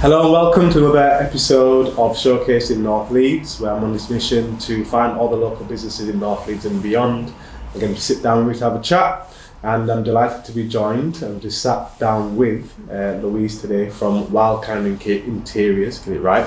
Hello and welcome to another episode of Showcasing North Leeds, where I'm on this mission to find all the local businesses in North Leeds and beyond. We're going to sit down and have a chat, and I'm delighted to be joined. I've just sat down with Louise today from Wild Kind Interiors, get it right?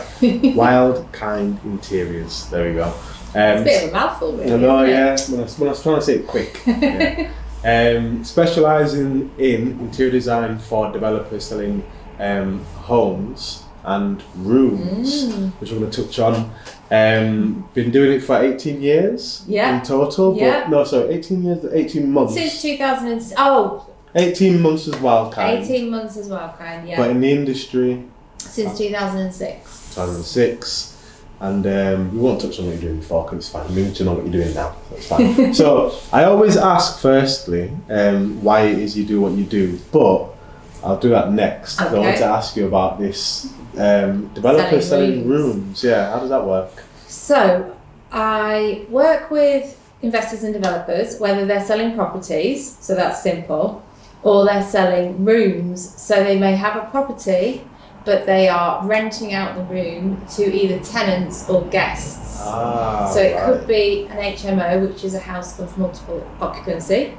Wild Kind Interiors, there we go. It's a bit of a mouthful, really. I know, yeah, when I was trying to say it quick. Yeah. Specialising in interior design for developers selling homes and rooms, which we're going to touch on. Been doing it for 18 years in total. Yeah. But, no, sorry, 18 years, 18 months. Since 2000. 18 months as Wild Kind. 18 months as Wild Kind, yeah. But in the industry. Since 2006. 2006. And we won't touch on what you're doing before because it's fine. We need to know what you're doing now. That's fine. So I always ask firstly why it is you do what you do, but I'll do that next. Okay. I want to ask you about this developer selling rooms. Yeah, how does that work? So I work with investors and developers, whether they're selling properties, so that's simple, or they're selling rooms. So they may have a property, but they are renting out the room to either tenants or guests. So it could be an HMO, which is a house of multiple occupancy,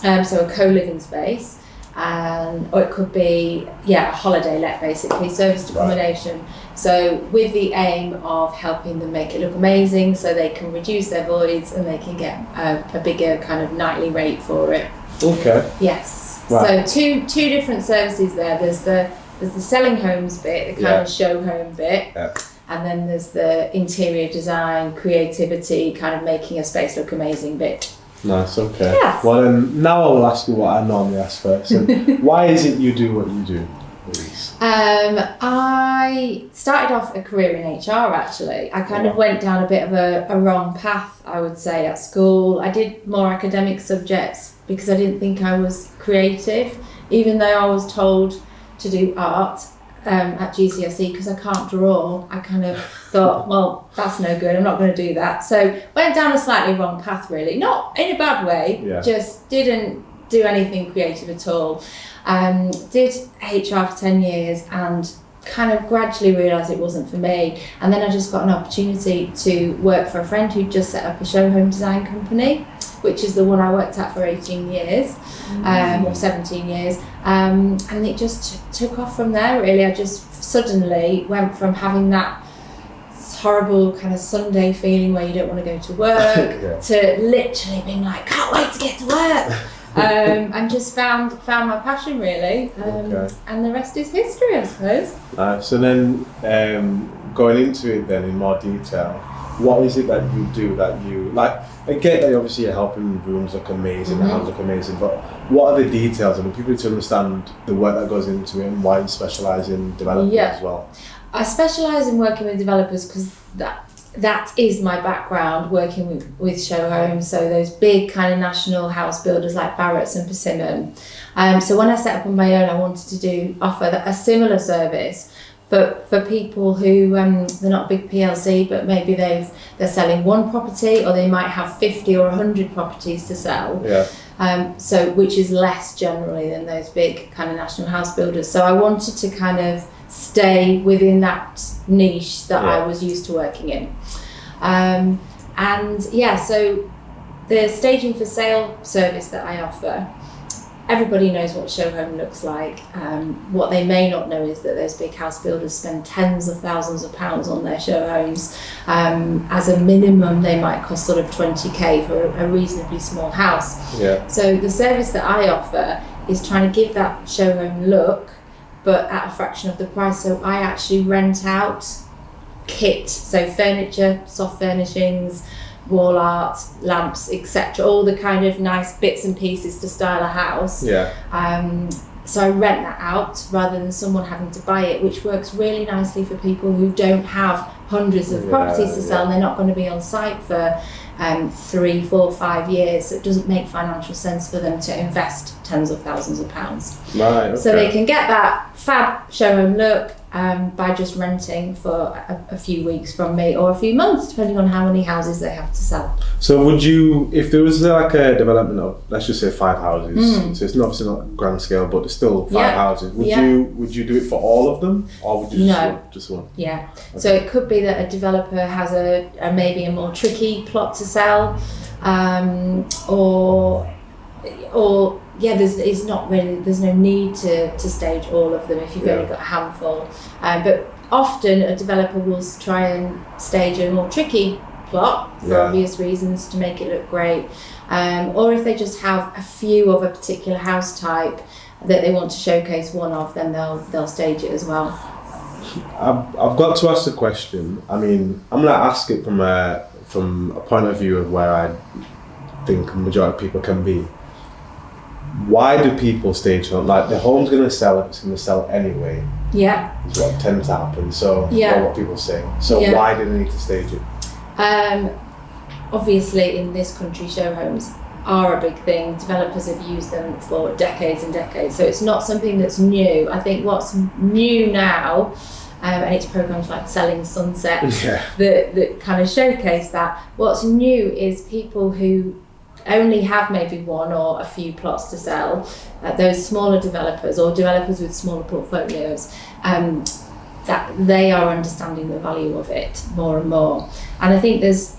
so a co-living space. Or it could be, a holiday let, basically, serviced accommodation. So with the aim of helping them make it look amazing so they can reduce their voids and they can get a bigger kind of nightly rate for it. Okay. Yes. Right. So two different services there. There's the selling homes bit, the kind of show home bit. Yeah. And then there's the interior design, creativity, kind of making a space look amazing bit. Nice, okay. Yes. Well then, now I will ask you what I normally ask first. And why is it you do what you do, Louise? I started off a career in HR, actually. I kind of went down a bit of a wrong path, I would say, at school. I did more academic subjects because I didn't think I was creative, even though I was told to do art at GCSE because I can't draw. I kind of thought, well, that's no good, I'm not going to do that. So went down a slightly wrong path, really. Not in a bad way, just didn't do anything creative at all. Did HR for 10 years and kind of gradually realised it wasn't for me. And then I just got an opportunity to work for a friend who just set up a show home design company, which is the one I worked at for 18 years, or 17 years. And it just took off from there, really. I just suddenly went from having that horrible kind of Sunday feeling where you don't want to go to work to literally being like, can't wait to get to work. And just found my passion, really. And the rest is history, I suppose. So then, going into it then in more detail, what is it that you do that you like? I get that obviously you're helping rooms look amazing, the houses look amazing, but what are the details? I mean, people need to understand the work that goes into it and why you specialise in developers as well. I specialise in working with developers because that is my background, working with show homes, so those big kind of national house builders like Barratt's and Persimmon. So when I set up on my own, I wanted to offer a similar service for people who they're not a big PLC, but maybe they're selling one property, or they might have 50 or 100 properties to sell. So which is less generally than those big kind of national house builders. So I wanted to kind of stay within that niche that I was used to working in. So the staging for sale service that I offer, everybody knows what show home looks like. What they may not know is that those big house builders spend tens of thousands of pounds on their show homes. As a minimum, they might cost sort of 20k for a reasonably small house. So the service that I offer is trying to give that show home look, but at a fraction of the price. So I actually rent out kit, so furniture, soft furnishings, wall art, lamps, etc., all the kind of nice bits and pieces to style a house. So I rent that out rather than someone having to buy it, which works really nicely for people who don't have hundreds of properties to sell and they're not going to be on site for 3, 4, 5 years. So it doesn't make financial sense for them to invest tens of thousands of pounds. So they can get that fab show home look, by just renting for a few weeks from me, or a few months, depending on how many houses they have to sell. So would you, if there was like a development of, let's just say 5 houses, so it's obviously not grand scale, but there's still 5 houses, would you do it for all of them, or would you just one? Yeah. Okay. So it could be that a developer has a maybe a more tricky plot to sell, or there's no need to stage all of them if you've only got a handful. But often a developer will try and stage a more tricky plot for obvious reasons to make it look great, or if they just have a few of a particular house type that they want to showcase one of, then they'll stage it as well. I've got to ask the question. I mean, I'm going to ask it from a point of view of where I think a majority of people can be. Why do people stage home? Like, the home's going to sell, it's going to sell anyway. Yeah. Is what tends to happen. So, or what people say. So why do they need to stage it? Obviously, in this country, show homes are a big thing. Developers have used them for decades and decades. So it's not something that's new. I think what's new now, and it's programs like Selling Sunset that kind of showcase that. What's new is people who only have maybe one or a few plots to sell, those smaller developers or developers with smaller portfolios, that they are understanding the value of it more and more. And I think there's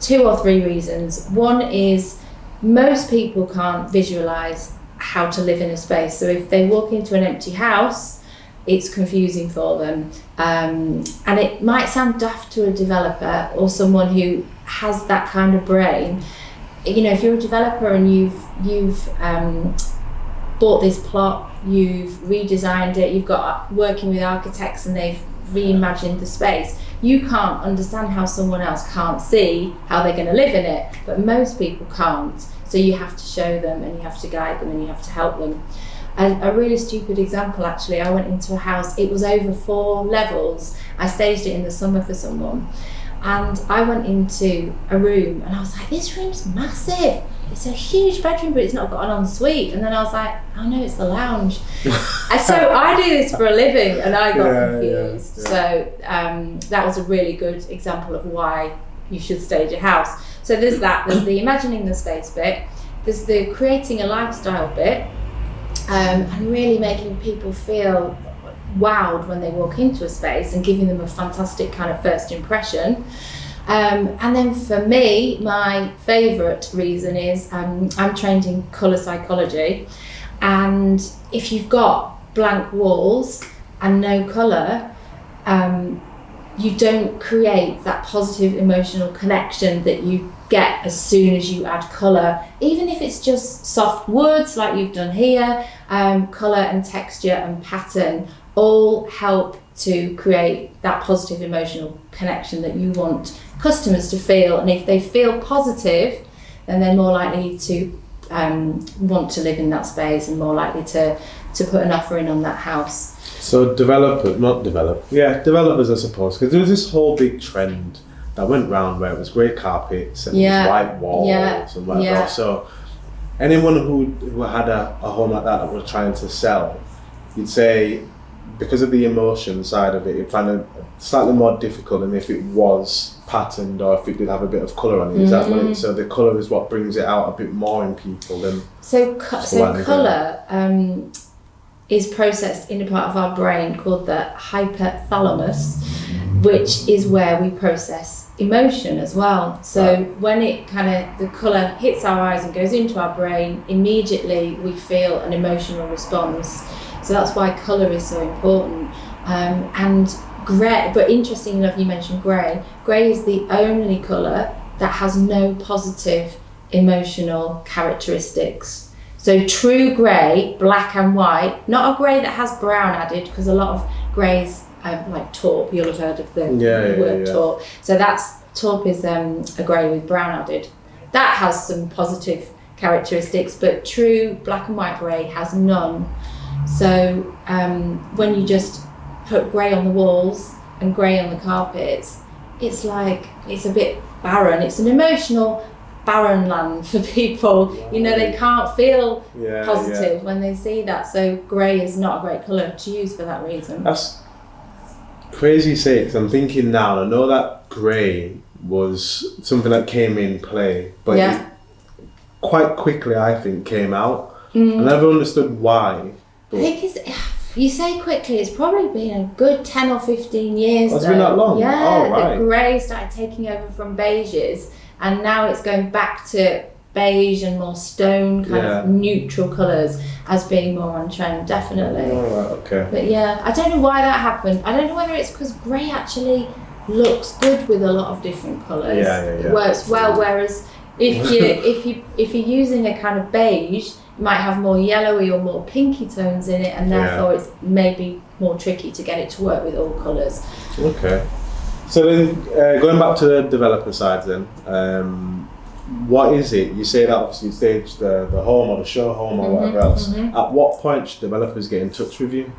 2 or 3 reasons. One is most people can't visualize how to live in a space. So if they walk into an empty house, it's confusing for them. And it might sound daft to a developer or someone who has that kind of brain. You know, if you're a developer and you've bought this plot, you've redesigned it, you've got working with architects and they've reimagined the space, you can't understand how someone else can't see how they're going to live in it. But most people can't. So you have to show them and you have to guide them and you have to help them. And a really stupid example, actually, I went into a house, it was over 4 levels. I staged it in the summer for someone. And I went into a room and I was like, this room's massive. It's a huge bedroom, but it's not got an ensuite. And then I was like, oh no, it's the lounge. So I do this for a living and I got confused. So that was a really good example of why you should stage a house. So there's the imagining the space bit, there's the creating a lifestyle bit, and really making people feel wowed when they walk into a space and giving them a fantastic kind of first impression. And then for me, my favourite reason is I'm trained in colour psychology, and if you've got blank walls and no colour, you don't create that positive emotional connection that you get as soon as you add colour. Even if it's just soft woods like you've done here, colour and texture and pattern all help to create that positive emotional connection that you want customers to feel. And if they feel positive, then they're more likely to want to live in that space and more likely to put an offer in on that house. So developers, I suppose, because there was this whole big trend that went round where it was grey carpets and white walls and whatever. So anyone who had a home like that was trying to sell, you'd say, because of the emotion side of it, you'd find it slightly more difficult than if it was patterned or if it did have a bit of colour on it. Is that what so the colour is what brings it out a bit more in people than... So colour is processed in a part of our brain called the hypothalamus, which is where we process emotion as well. So when it the colour hits our eyes and goes into our brain, immediately we feel an emotional response. So that's why colour is so important. And grey, but interesting enough, you mentioned grey. Grey is the only colour that has no positive emotional characteristics. So true grey, black and white, not a grey that has brown added, because a lot of greys like taupe, you'll have heard of the word taupe. So taupe is a grey with brown added. That has some positive characteristics, but true black and white grey has none. So when you just put grey on the walls and grey on the carpets, it's a bit barren. It's an emotional barren land for people. You know, they can't feel positive when they see that. So grey is not a great colour to use for that reason. crazy you say it, 'cause I'm thinking now, I know that grey was something that came in play, but it quite quickly, I think, came out. I never understood why. I think you say quickly, it's probably been a good 10 or 15 years. It's been that long? Yeah, Oh, right. the grey started taking over from beiges, and now it's going back to beige and more stone kind of neutral colours as being more on trend, definitely. Oh, right, okay. But yeah, I don't know why that happened. I don't know whether it's because grey actually looks good with a lot of different colours. Yeah. Works well, whereas if you're using a kind of beige, it might have more yellowy or more pinky tones in it, and therefore it's maybe more tricky to get it to work with all colours. Okay. So then, going back to the developer side then, what is it? You say that obviously you stage the home or the show home or whatever else. At what point should developers get in touch with you?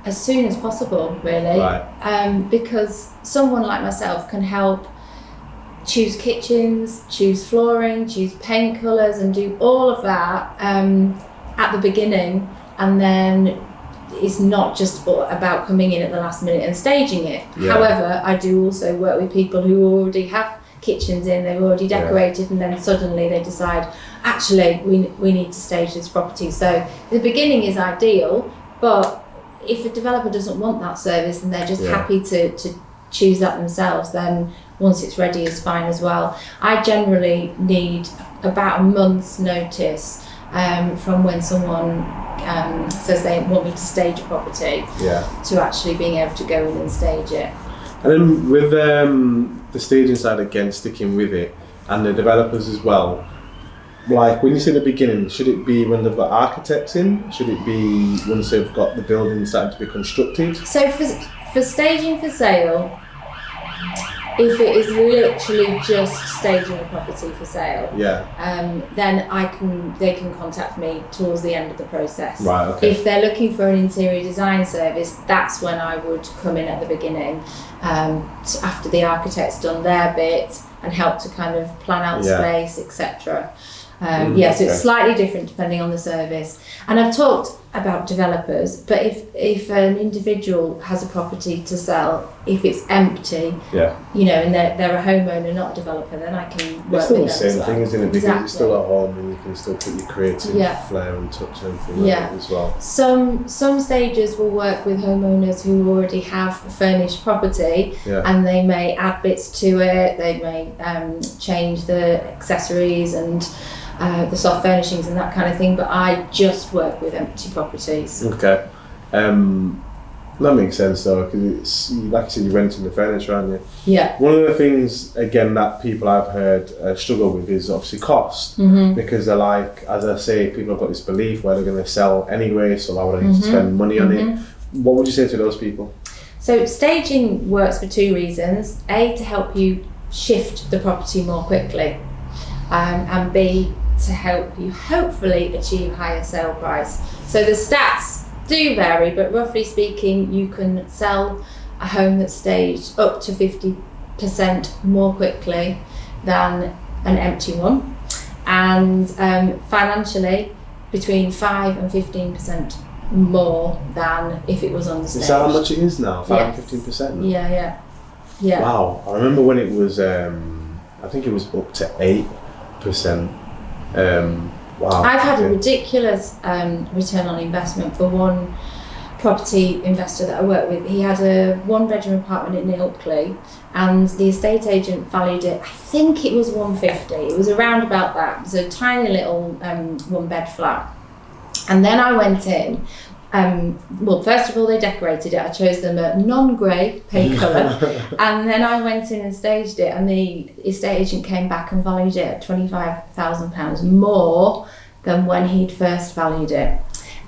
As soon as possible, really. Right. Because someone like myself can help choose kitchens, choose flooring, choose paint colours, and do all of that at the beginning, and then it's not just about coming in at the last minute and staging it. However, I do also work with people who already have kitchens in, they've already decorated, and then suddenly they decide, actually, we need to stage this property. So the beginning is ideal, but if a developer doesn't want that service and they're just happy to choose that themselves, then once it's ready is fine as well. I generally need about a month's notice from when someone says they want me to stage a property to actually being able to go in and stage it. And then with the staging side again, sticking with it, and the developers as well, like when you say the beginning, should it be when they've got architects in? Should it be once they've got the building starting to be constructed? So for staging for sale, if it is literally just staging a property for sale, then they can contact me towards the end of the process. Right, okay. If they're looking for an interior design service, that's when I would come in at the beginning, after the architect's done their bit and help to kind of plan out the space, etc. So it's slightly different depending on the service. And I've talked about developers, but if an individual has a property to sell, if it's empty, and they're a homeowner, not a developer, then I can work with them. It's still the same thing, isn't it? Because it's still a home and you can still put your creative flair and touch and everything like that as well. Some stagers will work with homeowners who already have a furnished property, and they may add bits to it, they may change the accessories and the soft furnishings and that kind of thing, but I just work with empty properties. Okay. That makes sense though, because it's, like you said, you're renting the furniture, aren't you? Yeah. One of the things, again, that people I've heard struggle with is obviously cost, because they're like, as I say, people have got this belief where they're going to sell anyway, so why would I need to spend money on it? What would you say to those people? So staging works for two reasons. A, to help you shift the property more quickly, and B, to help you hopefully achieve a higher sale price. So the stats do vary, but roughly speaking, you can sell a home that's staged up to 50% more quickly than an empty one, and financially between 5 and 15% more than if it was on the stage. Is that how much it is now? 5 and 15%? Yeah. Wow, I remember when it was, I think it was up to 8%. Wow. I've had a ridiculous return on investment for one property investor that I work with. He had a 1-bedroom apartment in Ilkley, and the estate agent valued it, I think it was 150. It was around about that. It was a tiny little 1-bed flat. And then I went in. Well, first of all, they decorated it. I chose them a non-grey paint colour, and then I went in and staged it, and the estate agent came back and valued it at £25,000 more than when he'd first valued it.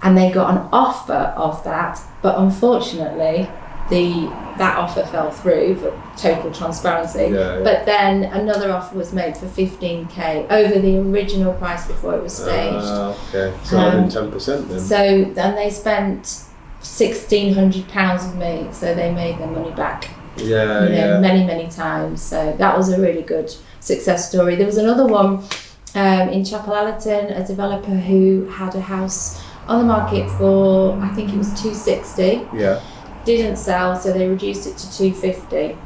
And they got an offer of that, but unfortunately that offer fell through for total transparency. But then another offer was made for 15k over the original price before it was staged. Okay, so 10% then. So then they spent £1,600 of me, so they made their money back. Many times. So that was a really good success story. There was another one in Chapel Allerton, a developer who had a house on the market for, I think it was 260. Didn't sell, so they reduced it to 250.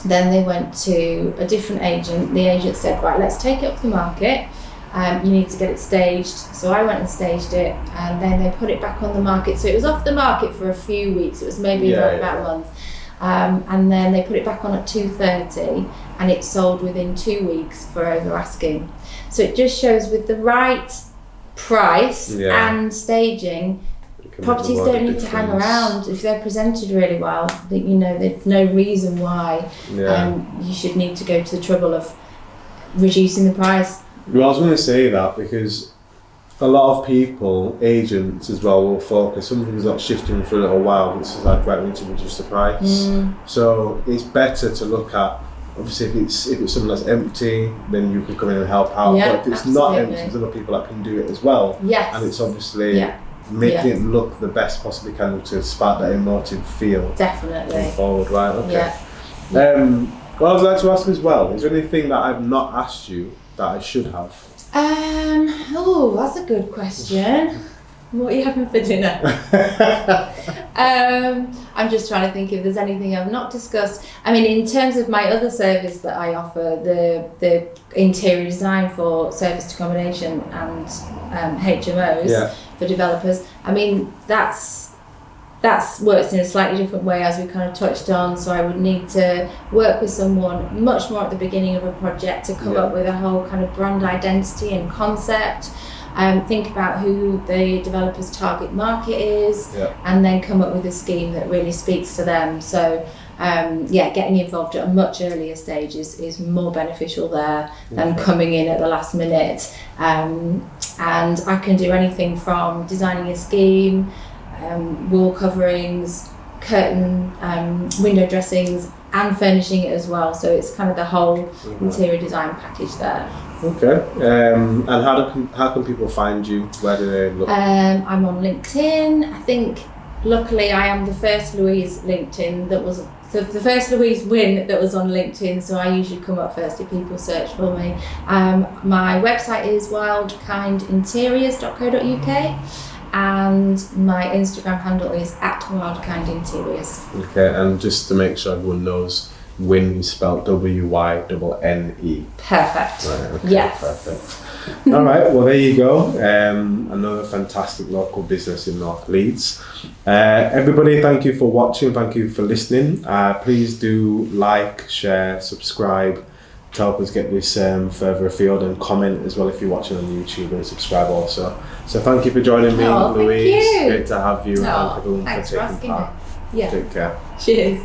Then they went to a different agent. The agent said, right, let's take it off the market. You need to get it staged. So I went and staged it, and then they put it back on the market. So it was off the market for a few weeks. It was maybe about a month. And then they put it back on at 230, and it sold within 2 weeks for over asking. So it just shows with the right price and staging, properties don't need to hang around if they're presented really well. You know, there's no reason why you should need to go to the trouble of reducing the price. Well, I was going to say that because a lot of people, agents as well, will focus. Something's not shifting for a little while. It's like, right, we need to reduce the price. So it's better to look at. Obviously, if it's something that's empty, then you can come in and help out. Yeah, but if it's not empty, there's other people that can do it as well. Yes. And it's obviously making it look the best possibly can to spark that emotive feel. Definitely. Forward, right? Okay. Yeah. What I'd like to ask as well, is there anything that I've not asked you that I should have? Oh, that's a good question. What are you having for dinner? I'm just trying to think if there's anything I've not discussed. I mean, in terms of my other service that I offer, the interior design for serviced accommodation and HMOs for developers, I mean, that's works in a slightly different way, as we kind of touched on. So I would need to work with someone much more at the beginning of a project to come up with a whole kind of brand identity and concept. Think about who the developer's target market is, and then come up with a scheme that really speaks to them. So getting involved at a much earlier stage is more beneficial there than coming in at the last minute. And I can do anything from designing a scheme, wall coverings, curtain, window dressings, and furnishing it as well. So it's kind of the whole interior design package there. Okay. And how can people find you? Where do they look? I'm on LinkedIn. I think luckily I am the first Louise LinkedIn that was the first Louise Wynne that was on LinkedIn, so I usually come up first if people search for me. My website is wildkindinteriors.co.uk. and my Instagram handle is @wildkindinteriors. Okay, and just to make sure everyone knows, Wynne is spelled Wyne. Perfect. Right, okay, yes. Perfect. All right, well there you go. Another fantastic local business in North Leeds. Everybody, thank you for watching, thank you for listening. Please do like, share, subscribe to help us get this further afield, and comment as well if you're watching on YouTube, and subscribe also. So thank you for joining me, Louise. Thank you. Great to have you, and everyone for thanks for taking asking part. me. Yeah. Take care. Cheers.